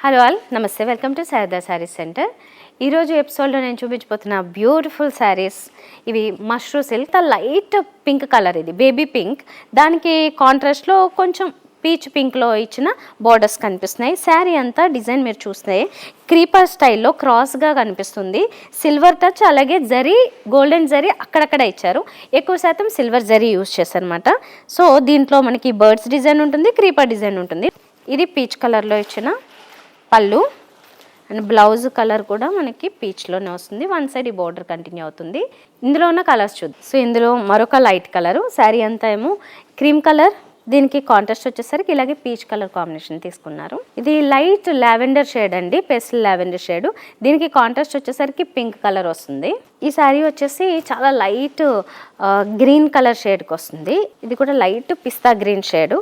Hello all, నమస్తే. Welcome to Sharada saris centre. ఈరోజు ఎపిసోడ్లో నేను చూపించబోతున్న బ్యూటిఫుల్ శారీస్. ఇవి mashru silk, light pink colour, ఇది బేబీ పింక్. దానికి కాంట్రాస్ట్లో కొంచెం పీచ్ పింక్లో ఇచ్చిన బోర్డర్స్ కనిపిస్తున్నాయి. శారీ అంతా డిజైన్ మీరు చూస్తే క్రీపర్ స్టైల్లో క్రాస్గా కనిపిస్తుంది. సిల్వర్ టచ్, అలాగే జరీ, గోల్డెన్ జరీ అక్కడక్కడ ఇచ్చారు. ఎక్కువ శాతం సిల్వర్ జరీ యూజ్ చేశారనమాట. సో దీంట్లో మనకి బర్డ్స్ డిజైన్ ఉంటుంది, క్రీపర్ డిజైన్ ఉంటుంది. ఇది పీచ్ కలర్లో ఇచ్చిన పళ్ళు అండ్ బ్లౌజ్ కలర్ కూడా మనకి పీచ్లోనే వస్తుంది. వన్ సైడ్ ఈ బోర్డర్ కంటిన్యూ అవుతుంది. ఇందులో ఉన్న కలర్స్ చూద్దాం. సో ఇందులో మరొక లైట్ కలరు, శారీ అంతా ఏమో క్రీమ్ కలర్, దీనికి కాంట్రాస్ట్ వచ్చేసరికి ఇలాగే పీచ్ కలర్ కాంబినేషన్ తీసుకున్నారు. ఇది లైట్ లావెండర్ షేడ్ అండి, పేస్టల్ లావెండర్ షేడ్. దీనికి కాంట్రాస్ట్ వచ్చేసరికి పింక్ కలర్ వస్తుంది. ఈ శారీ వచ్చేసి చాలా లైట్ గ్రీన్ కలర్ షేడ్కి వస్తుంది. ఇది కూడా లైట్ పిస్తా గ్రీన్ షేడ్.